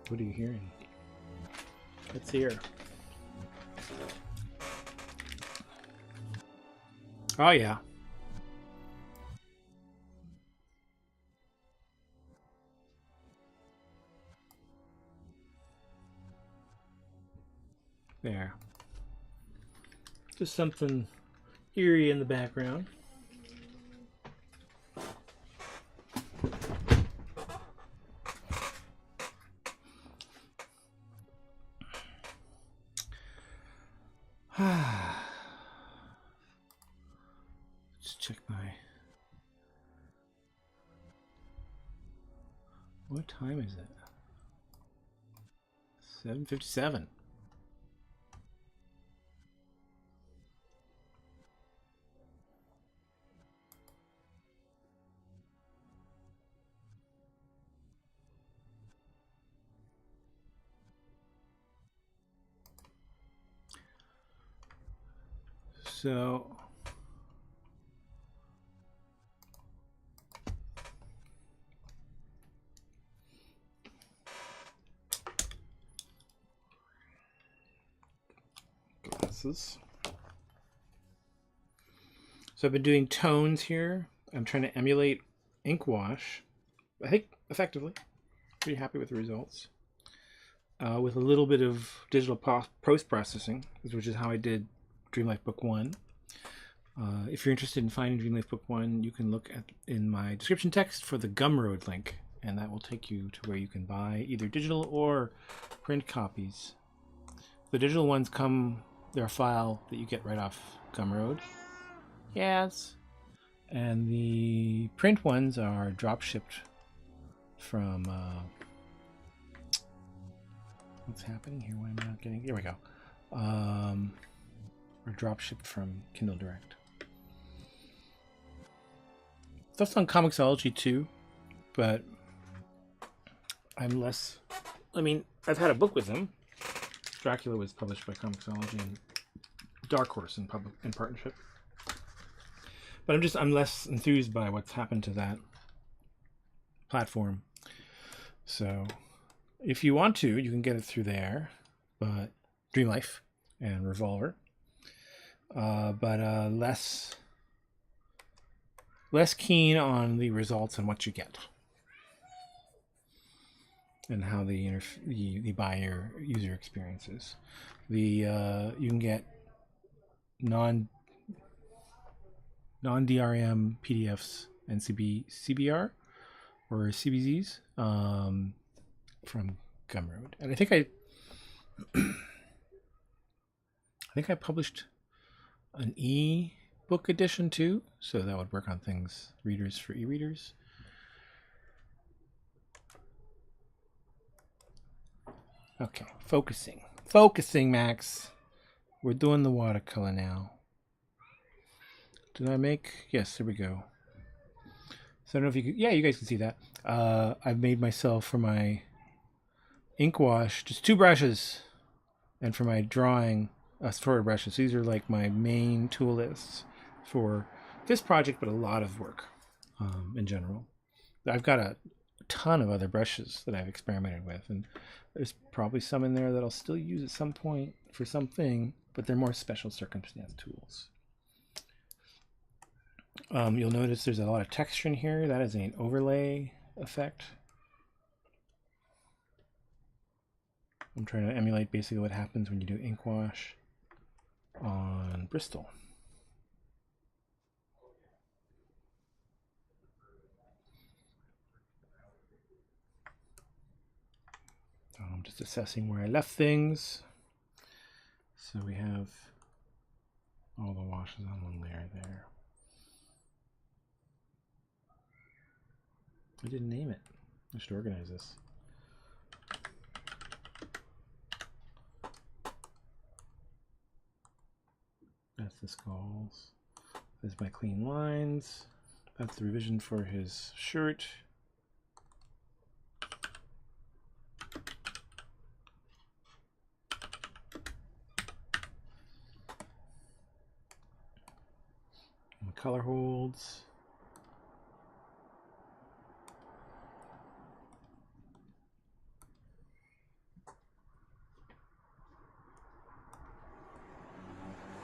What are you hearing? Let's hear. Oh, yeah. There. Just something eerie in the background. Let's check my... What time is it? 7:57. So glasses. So I've been doing tones here. I'm trying to emulate ink wash. I think effectively. Pretty happy with the results. with a little bit of digital post-processing, which is how I did Dreamlife Book 1. If you're interested in finding Dreamlife Book 1, you can look in my description text for the Gumroad link, and that will take you to where you can buy either digital or print copies. The digital ones they're a file that you get right off Gumroad. Yes. And the print ones are drop shipped from what's happening here? Why am I not getting? Here we go. Or drop shipped from Kindle Direct. Stuff's on Comixology too, but I'm less. I mean, I've had a book with them. Dracula was published by Comixology and Dark Horse in partnership. But I'm less enthused by what's happened to that platform. So if you want to, you can get it through there, but Dreamlife and Revolver. But less keen on the results and what you get, and how the buyer user experiences. You can get non-DRM PDFs and CBR or CBZs from Gumroad, and I think I published an e-book edition too, so that would work on things readers for e-readers. Okay, focusing, Max. We're doing the watercolor now. Did I make? Yes, there we go. So I don't know if you could, yeah, you guys can see that. I've made myself for my ink wash just 2 brushes, and for my drawing, story brushes. These are like my main tool lists for this project, but a lot of work in general. I've got a ton of other brushes that I've experimented with, and there's probably some in there that I'll still use at some point for something, but they're more special circumstance tools. You'll notice there's a lot of texture in here. That is an overlay effect. I'm trying to emulate basically what happens when you do ink wash on Bristol. I'm just assessing where I left things. So we have all the washes on one layer there. I didn't name it. I should organize this. That's the skulls. There's my clean lines. That's the revision for his shirt. And the color holds.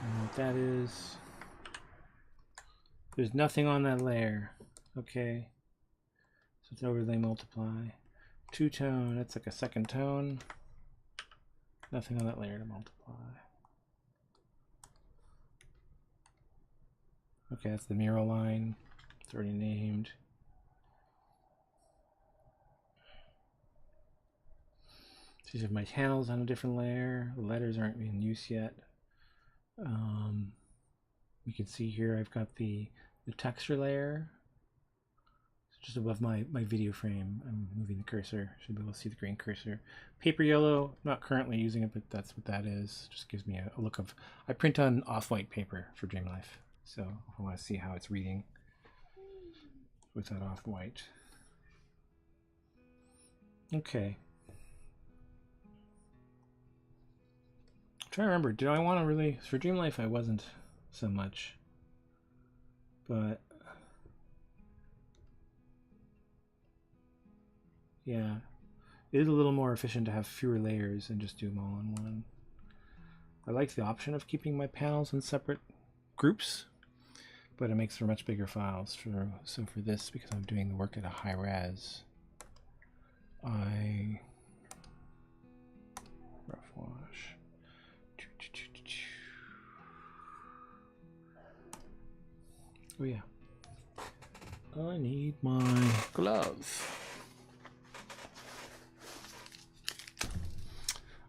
And what that is, there's nothing on that layer. Okay, so it's overlay multiply. 2-tone, that's like a second tone. Nothing on that layer to multiply. Okay, that's the mural line. It's already named. These are my channels on a different layer. The letters aren't in use yet. You can see here I've got the texture layer. It's just above my video frame. I'm moving the cursor. Should be able to see the green cursor. Paper yellow, not currently using it, but that's what that is. Just gives me a look of, I print on off-white paper for Dreamlife. So I want to see how it's reading with that off-white. Okay. I'm trying to remember, did I want to really, for Dreamlife I wasn't so much, but yeah, it is a little more efficient to have fewer layers and just do them all in one. I like the option of keeping my panels in separate groups, but it makes for much bigger files. So for this, because I'm doing the work at a high res, I So yeah, I need my gloves.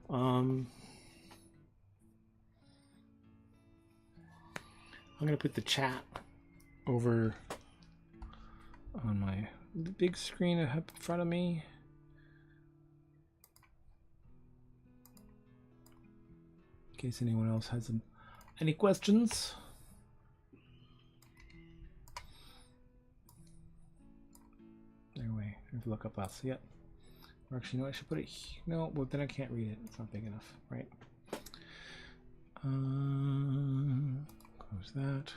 I'm gonna put the chat over on my big screen up in front of me. In case anyone else has any questions. Anyway, I have to look up us. Yep. Or actually, no, I should put it. No, well then I can't read it. It's not big enough, right? Close that.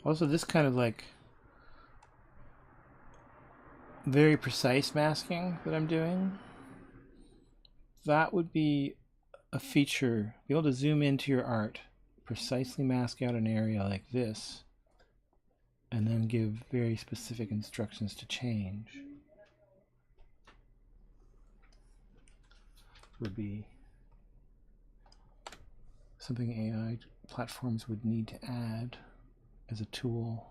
Also, this kind of like very precise masking that I'm doing, that would be a feature. Be able to zoom into your art, precisely mask out an area like this, and then give very specific instructions to change. Would be something AI platforms would need to add as a tool.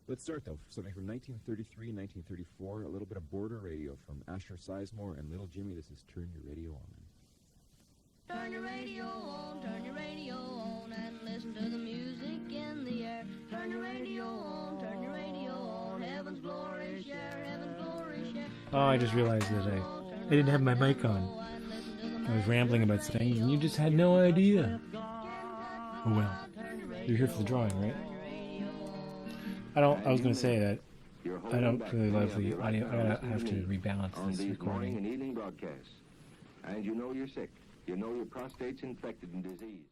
Let's start, though, something from 1933, 1934, a little bit of border radio from Asher Sizemore and Little Jimmy. This is Turn Your Radio On. Turn your radio on, and listen to the music in the air. Turn your radio on, heaven's glory share, heaven's glory share. Oh, I just realized that I didn't have my mic on. I was rambling about things, and you just had no idea. Oh well, you're here for the drawing, right? I was going to say that I don't really love the audio. I gotta have to rebalance this recording. And evening broadcasts. And you know you're sick. You know your prostate's infected and diseased.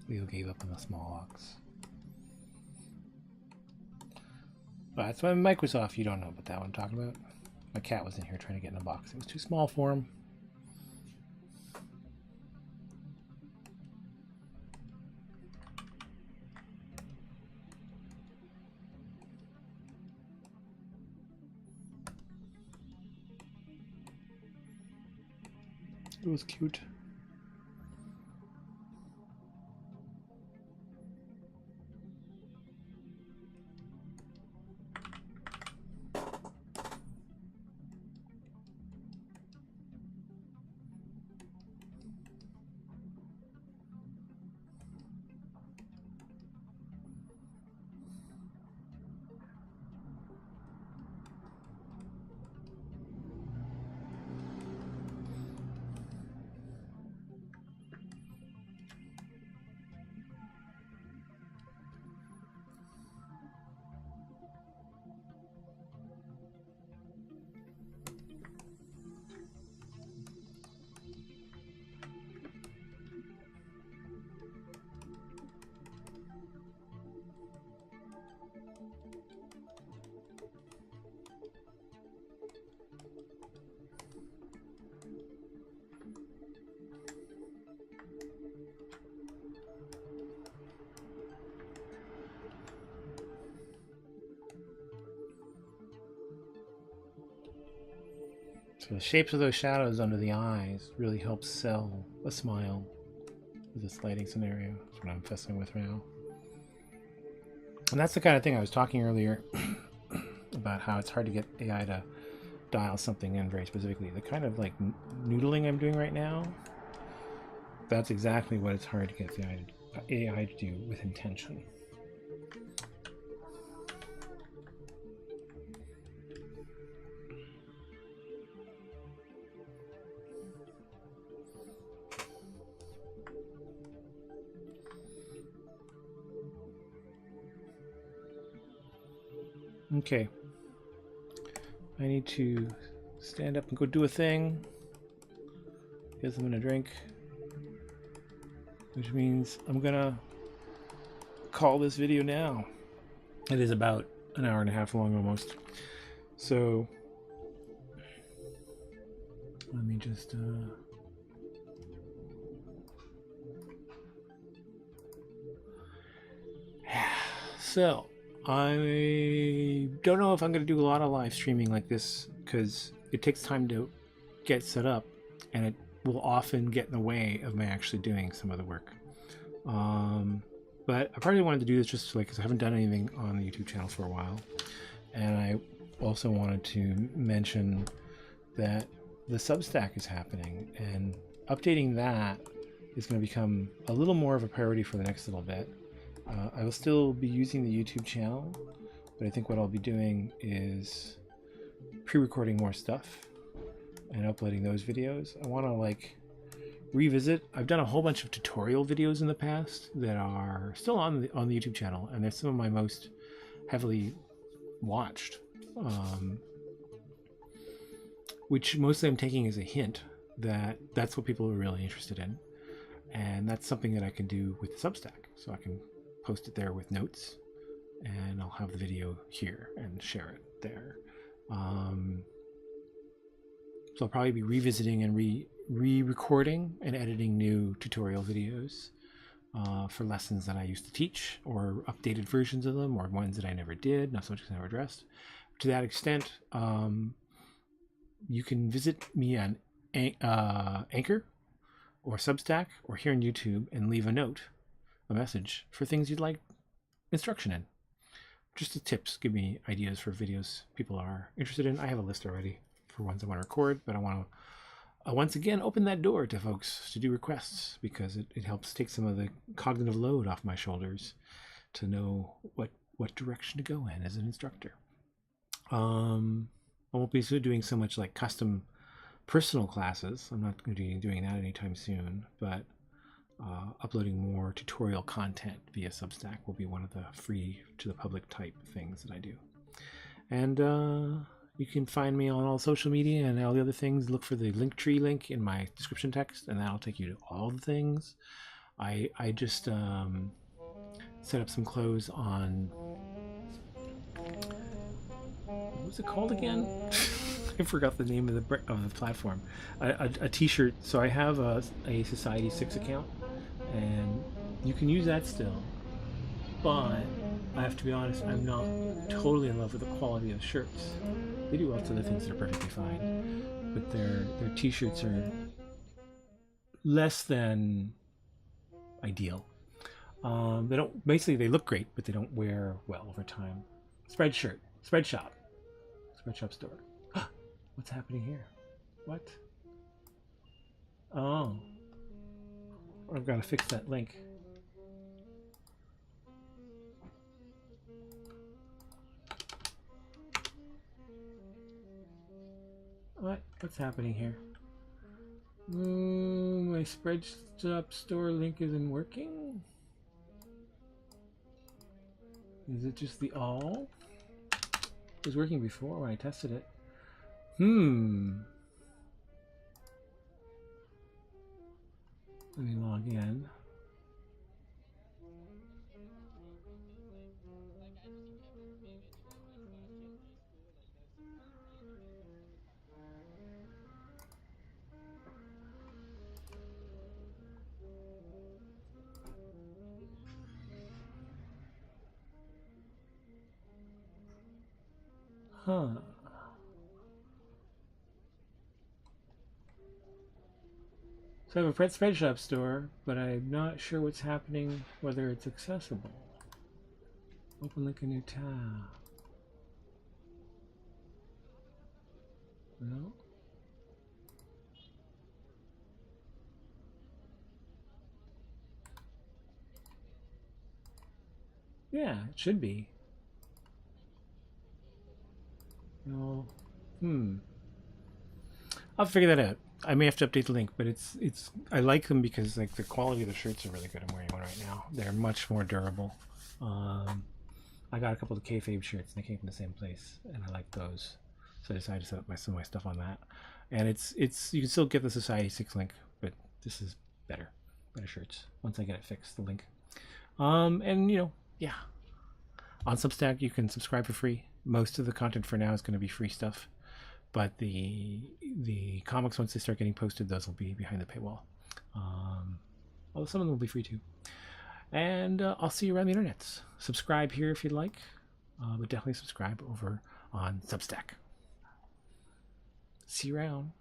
Leo gave up on the Smallhawks. Well, that's why my mic was off. You don't know about that one I'm talking about. My cat was in here trying to get in a box. It was too small for him. It was cute. So the shapes of those shadows under the eyes really help sell a smile with this lighting scenario. That's what I'm fussing with now. And that's the kind of thing I was talking earlier about, how it's hard to get AI to dial something in very specifically. The kind of like noodling I'm doing right now, that's exactly what it's hard to get the AI to do with intention. Okay. I need to stand up and go do a thing. Guess I'm gonna drink. Which means I'm gonna call this video now. It is about an hour and a half long almost. So let me just so I don't know if I'm going to do a lot of live streaming like this because it takes time to get set up and it will often get in the way of me actually doing some of the work. But I probably wanted to do this just like because I haven't done anything on the YouTube channel for a while. And I also wanted to mention that the Substack is happening and updating that is going to become a little more of a priority for the next little bit. I will still be using the YouTube channel, but I think what I'll be doing is pre-recording more stuff and uploading those videos. I want to like revisit. I've done a whole bunch of tutorial videos in the past that are still on the YouTube channel, and they're some of my most heavily watched, which mostly I'm taking as a hint that that's what people are really interested in, and that's something that I can do with Substack. So I can post it there with notes, and I'll have the video here and share it there. So I'll probably be revisiting and re-recording and editing new tutorial videos for lessons that I used to teach, or updated versions of them, or ones that I never did, not so much as I never addressed. To that extent, you can visit me on Anchor or Substack or here on YouTube and leave a message for things you'd like instruction in. Just the tips, give me ideas for videos people are interested in. I have a list already for ones I want to record, but I want to once again open that door to folks to do requests because it helps take some of the cognitive load off my shoulders to know what direction to go in as an instructor. I won't be doing so much like custom personal classes. I'm not going to be doing that anytime soon, but uploading more tutorial content via Substack will be one of the free to the public type things that I do. And you can find me on all social media and all the other things. Look for the Linktree link in my description text, and that'll take you to all the things. I just set up some clothes on, what was it called again? I forgot the name of the platform. A t-shirt. So I have a Society 6 account, and you can use that still. But I have to be honest, I'm not totally in love with the quality of the shirts. They do lots of other things that are perfectly fine, but their t-shirts are less than ideal. They look great, but they don't wear well over time. Spread shop store. What's happening here? What? Oh. I've got to fix that link. What's happening here? My Spreadshop store link isn't working? Is it just the all? It was working before when I tested it. Let me log in. Huh. So I have a Spreadshop store, but I'm not sure what's happening, whether it's accessible. Open like a new tab. No? Yeah, it should be. No. I'll figure that out. I may have to update the link, but it's I like them because like the quality of the shirts are really good. I'm wearing one right now. They're much more durable. I I got a couple of kayfabe shirts, and they came from the same place, and I like those, so I decided to set up some of my stuff on that. And it's you can still get the Society 6 link, but this is better shirts once I get it fixed, the link. And yeah, on Substack you can subscribe for free. Most of the content for now is going to be free stuff, but the comics, once they start getting posted, those will be behind the paywall. Although some of them will be free too. And I'll see you around the internet. Subscribe here if you'd like, but definitely subscribe over on Substack. See you around.